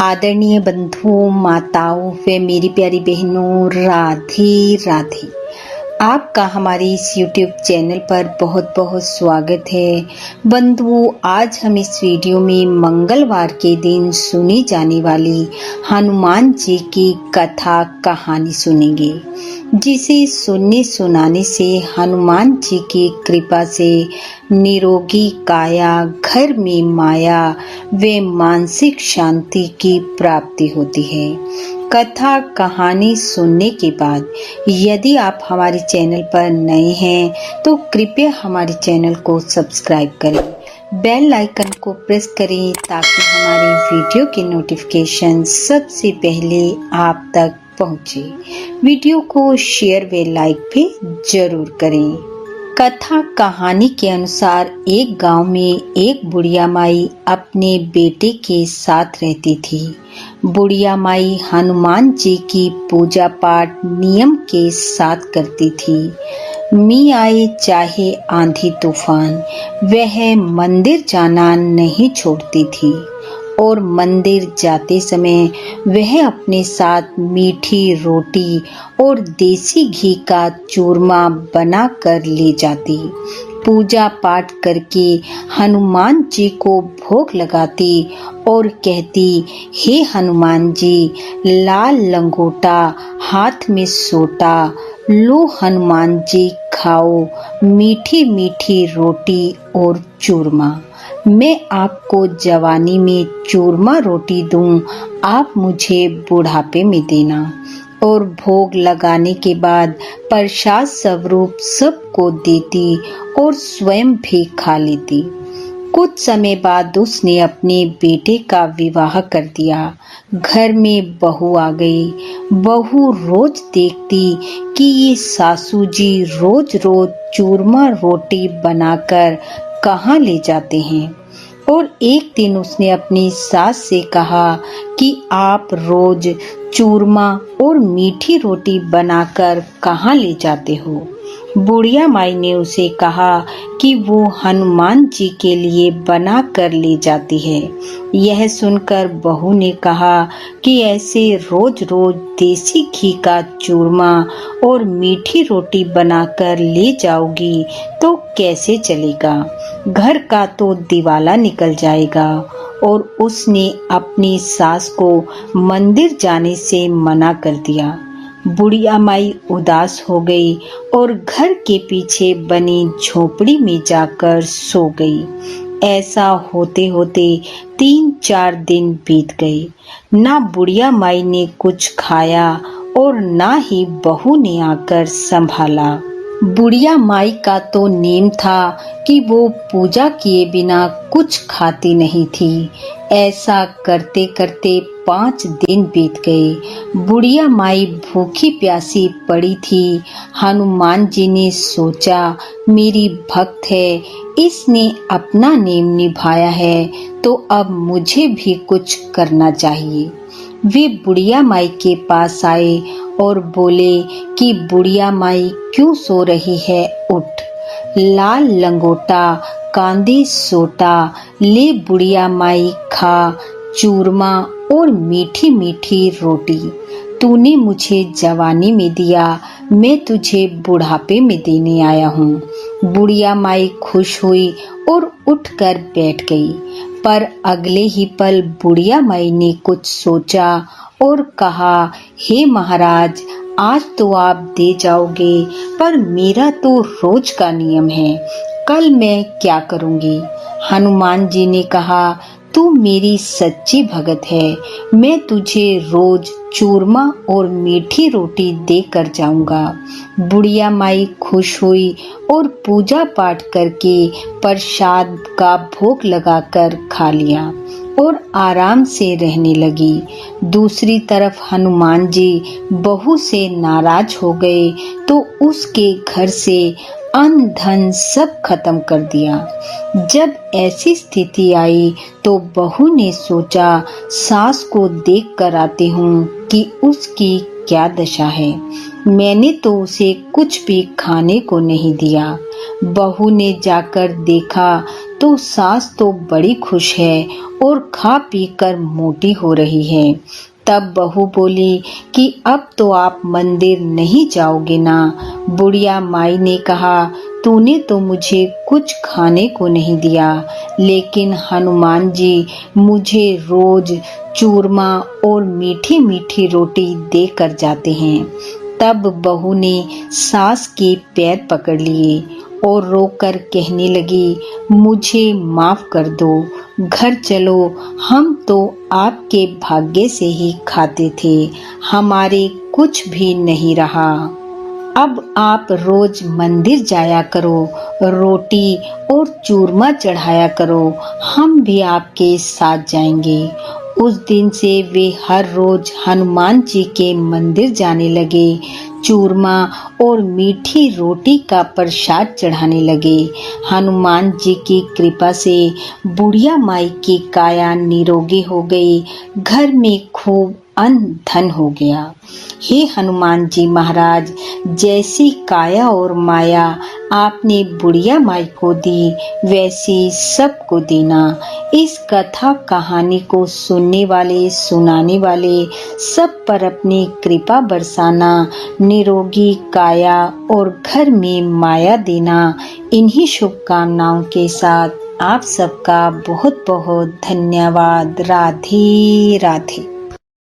आदरणीय बंधुओं, माताओं व मेरी प्यारी बहनों, राधे राधे। आपका हमारे इस YouTube चैनल पर बहुत बहुत स्वागत है। बंधुओं, आज हम इस वीडियो में मंगलवार के दिन सुनी जाने वाली हनुमान जी की कथा कहानी सुनेंगे, जिसे सुनने सुनाने से हनुमान जी की कृपा से निरोगी काया, घर में माया व मानसिक शांति की प्राप्ति होती है। कथा कहानी सुनने के बाद यदि आप हमारे चैनल पर नए हैं तो कृपया हमारे चैनल को सब्सक्राइब करें, बेल आइकन को प्रेस करें ताकि हमारी वीडियो के नोटिफिकेशन सबसे पहले आप तक पहुंचे। वीडियो को शेयर व लाइक भी जरूर करें। कथा कहानी के अनुसार एक गांव में एक बुढ़िया माई अपने बेटे के साथ रहती थी। बुढ़िया माई हनुमान जी की पूजा पाठ नियम के साथ करती थी। मी आए चाहे आंधी तूफान, वह मंदिर जाना नहीं छोड़ती थी और मंदिर जाते समय वह अपने साथ मीठी रोटी और देसी घी का चूरमा बना कर ले जाती। पूजा पाठ करके हनुमान जी को भोग लगाती और कहती, हे हनुमान जी, लाल लंगोटा हाथ में सोटा, लो हनुमान जी खाओ मीठी मीठी रोटी और चूरमा। मैं आपको जवानी में चूरमा रोटी दूं, आप मुझे बुढ़ापे में देना। और भोग लगाने के बाद प्रसाद स्वरूप सबको देती और स्वयं भी खा लेती। कुछ समय बाद उसने अपने बेटे का विवाह कर दिया। घर में बहू आ गई। बहू रोज देखती कि ये सासू जी रोज रोज चूरमा रोटी बनाकर कहाँ ले जाते हैं। और एक दिन उसने अपनी सास से कहा कि आप रोज चूरमा और मीठी रोटी बनाकर कहाँ ले जाते हो। बुढ़िया माई ने उसे कहा कि वो हनुमान जी के लिए बना कर ले जाती है। यह सुनकर बहू ने कहा कि ऐसे रोज रोज देसी घी का चूरमा और मीठी रोटी बनाकर ले जाओगी तो कैसे चलेगा, घर का तो दिवाला निकल जाएगा। और उसने अपनी सास को मंदिर जाने से मना कर दिया। बुढ़िया माई उदास हो गई और घर के पीछे बनी झोपड़ी में जाकर सो गई। ऐसा होते होते 3-4 दिन बीत गए। ना बुढ़िया माई ने कुछ खाया और ना ही बहू ने आकर संभाला। बुढ़िया माई का तो नेम था कि वो पूजा किए बिना कुछ खाती नहीं थी। ऐसा करते करते 5 दिन बीत गए। बुढ़िया माई भूखी प्यासी पड़ी थी। हनुमान जी ने सोचा, मेरी भक्त है, इसने अपना नेम निभाया है तो अब मुझे भी कुछ करना चाहिए। वे बुढ़िया माई के पास आए और बोले कि बुढ़िया माई क्यों सो रही है, उठ, लाल लंगोटा कांदे सोटा, ले बुढ़िया माई खा चूरमा और मीठी मीठी रोटी। तूने मुझे जवानी में दिया, मैं तुझे बुढ़ापे में देने आया हूँ। बुढ़िया माई खुश हुई और उठकर बैठ गई। पर अगले ही पल बुढ़िया माई ने कुछ सोचा और कहा, हे महाराज, आज तो आप दे जाओगे, पर मेरा तो रोज का नियम है, कल मैं क्या करूंगी। हनुमान जी ने कहा, तू मेरी सच्ची भगत है, मैं तुझे रोज चूरमा और मीठी रोटी दे कर जाऊंगा। बुढ़िया माई खुश हुई और पूजा पाठ करके प्रसाद का भोग लगाकर खा लिया और आराम से रहने लगी। दूसरी तरफ हनुमान जी बहू से नाराज हो गए तो उसके घर से अन्न धन सब खत्म कर दिया। जब ऐसी स्थिति आई तो बहू ने सोचा, सास को देख कर आती हूँ कि उसकी क्या दशा है। मैंने तो उसे कुछ भी खाने को नहीं दिया। बहू ने जाकर देखा तो सास तो बड़ी खुश है और खा पी कर मोटी हो रही है। तब बहू बोली कि अब तो आप मंदिर नहीं जाओगे ना। बुढ़िया माई ने कहा, तूने तो मुझे कुछ खाने को नहीं दिया, लेकिन हनुमान जी मुझे रोज चूरमा और मीठी मीठी रोटी देकर जाते हैं। तब बहू ने सास के पैर पकड़ लिए और रोकर कहने लगी, मुझे माफ कर दो, घर चलो, हम तो आपके भाग्य से ही खाते थे, हमारे कुछ भी नहीं रहा। अब आप रोज मंदिर जाया करो, रोटी और चूरमा चढ़ाया करो, हम भी आपके साथ जाएंगे। उस दिन से वे हर रोज हनुमान जी के मंदिर जाने लगे, चूरमा और मीठी रोटी का प्रसाद चढ़ाने लगे। हनुमान जी की कृपा से बुढ़िया माई की काया निरोगी हो गई, घर में खूब अन्न धन हो गया। हे हनुमान जी महाराज, जैसी काया और माया आपने बुढ़िया माई को दी, वैसी सबको देना। इस कथा कहानी को सुनने वाले सुनाने वाले सब पर अपनी कृपा बरसाना, निरोगी काया और घर में माया देना। इन्हीं शुभकामनाओं के साथ आप सबका बहुत बहुत धन्यवाद। राधे राधे।